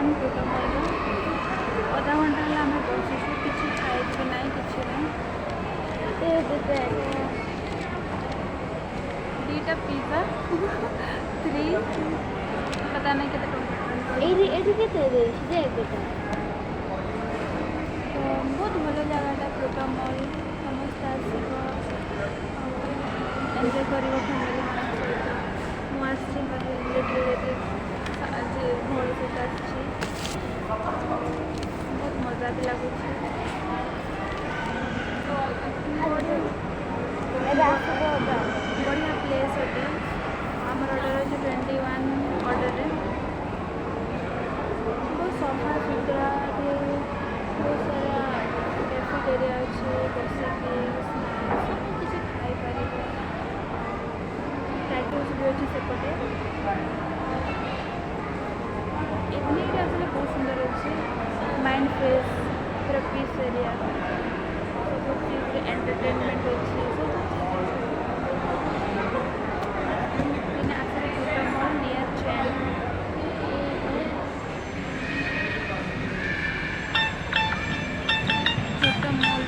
दোकान छोट मॉल अधा घंटा है आम बसुँ किसी खाई ना कि दीटा पिज्जा 3 पता नहीं केते तो बहुत भल जगटा छोट मॉल समस्त आसिक एंजॉय कर फैमिली मान सहित रिलेटिव भल सहित बहुत मजा भी लगुच बढ़िया प्लेस अटे आम ऑर्डर अच्छे 21 ऑर्डर बहुत सफा सुतरा बहुत सारा कैफेटेरिया अच्छे बसिकी सब किसी खाईपर टैटूज भी अच्छे सेपटे इवनिंग आसले बहुत सुंदर अच्छे माइंड फ्रेश पूरा पीस एरिया सब चीज एंटरटेनमेंट अच्छे सब आसले छोटा मॉल नियर चैन छोटा mall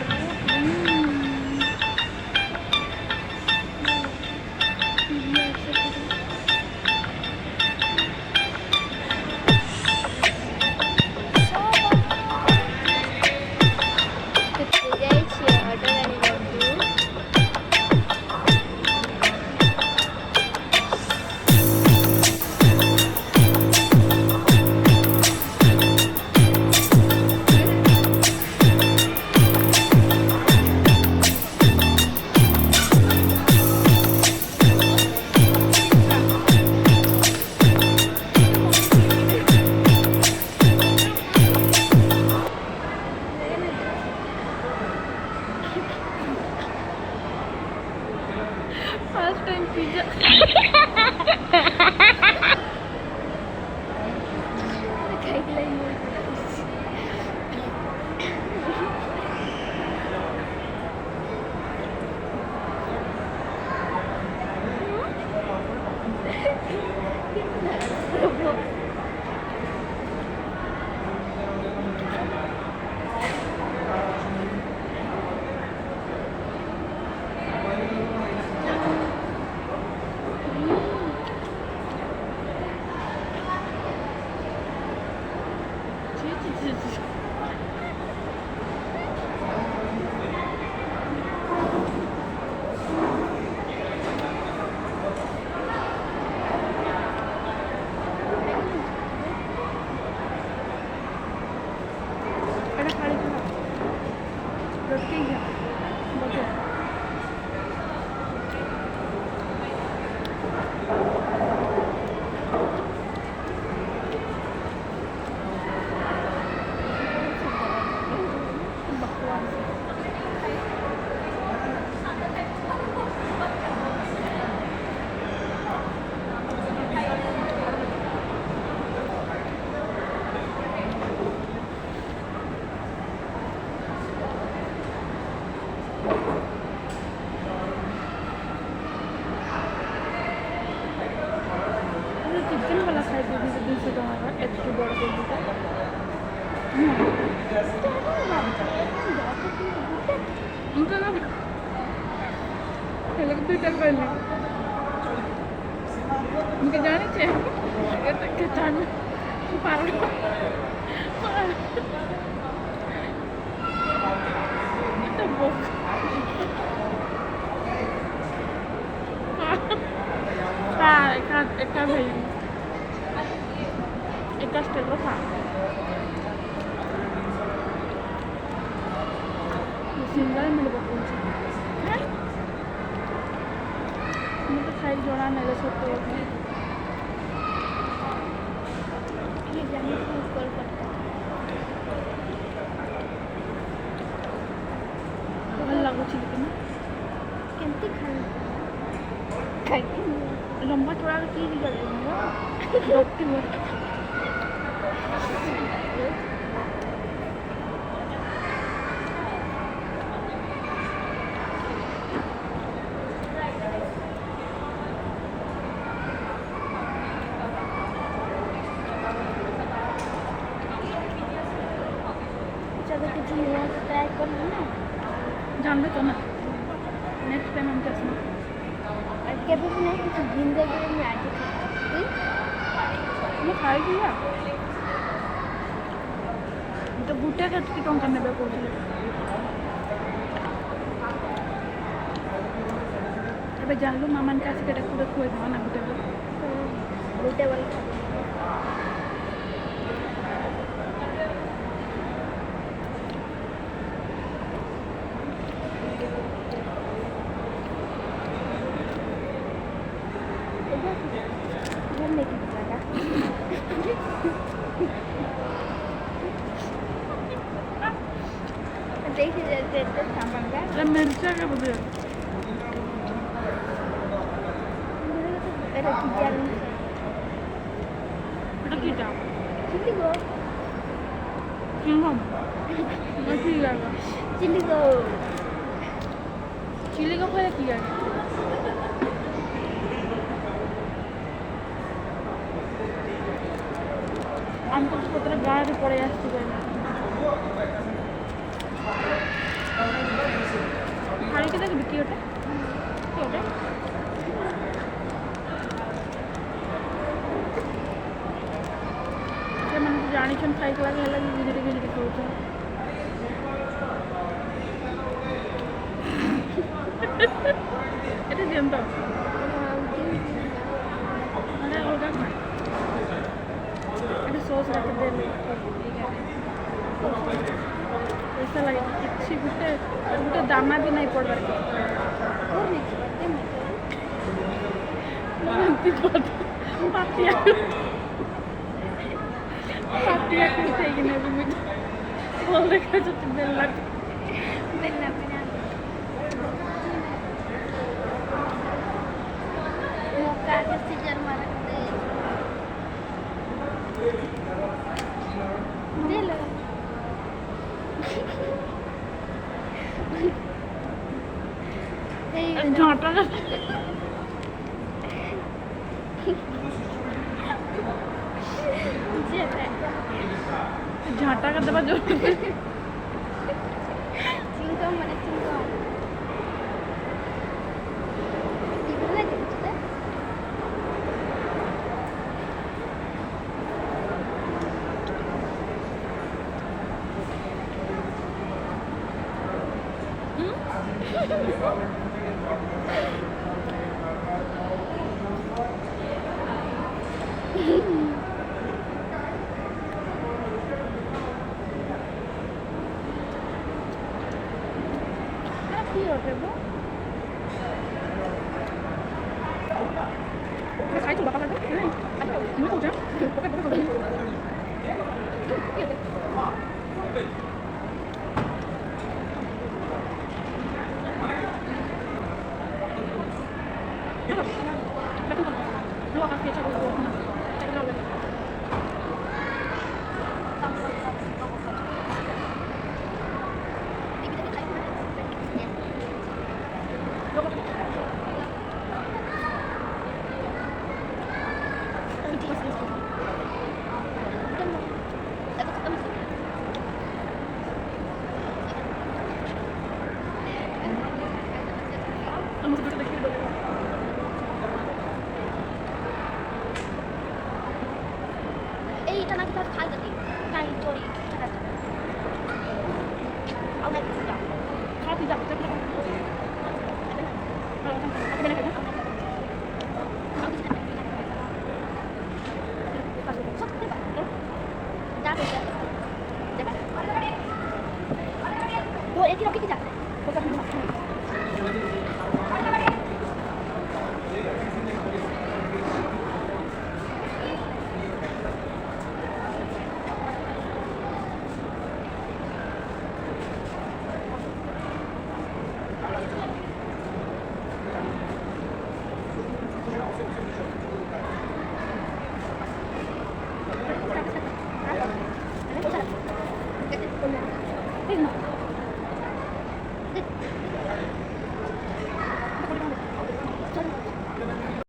first time pizza chicken वाला खाई थी 200 टका एत बड़ दुटा कहली मुझे जानी चाहिए एका भाई एका स्टेट था सिंगल मिल तो खाई जोड़ा नहीं छोटे भल लगुच केमती खाई लंबा चौड़ा चीज আনবে তো না নেক্সট টাইম আমি যাচ্ছি না আর কেবল না কিছু জিন্দেগি में आज তুই ମୁଁ ଖାଇଛି ନା ତ ଗୋଟେ କେତିକି ଟଙ୍କା ନେବେ କହୁଥିଲେ ଏବେ ଜାଣିଲୁ ମାମାଙ୍କ ଆସିକି ଏଇଟା କୋଉଟା ଖୁଆଇଦେବା ନା ଗୋଟେ দুইটা বল घर में की जाएगा देखिए जैसे सामान का এটা মির্চা কে বোধ এটা কি জানি এটা কি দাম চিলি গো কিরকম না কি লাগে চিলি গো চিলি কা খাইলে কি লাগে আমি তো কতটা গাড়ি পড়ে আসতে পারি না হাড়িকে দেখবি কি ওটা কি ওটা ସେମାନେ ତ ଜାଣିଛନ୍ତି ଖାଇକି ଲାଗି ହେଲା ଧୀରେ ଧୀରେ ଖାଉଛନ୍ତି এটা ଦିଅନ୍ତ ମାନେ ଅଲଗା କଣ ଏଠି ସସ୍ ରଖିଦେଲି ପଇସା ଲାଗେ କିଛି ଗୋଟେ ଗୋଟେ ଦାନା ବି ନାହିଁ ପଡ଼ବାର ପାଟିଆ ଖାଇକି ନେବି ମିଠା ଭଲ ଦେଖାଯାଉଛି ବେଲା बेलना बिना मौका के सीजन में रखते दे लो ঝাঁটা ঝাঁটা का দেওয়া জরুরি चिंगम মানে चिंगम এগুলো লাগে বুঝলে কি ওঠে গো খাইছো বাবা লাগে নাই আচ্ছা তুমি কোথাও ওকে বলে lo ha hecho algo এইটা নাকি তার খাই দিই খাই চড়ি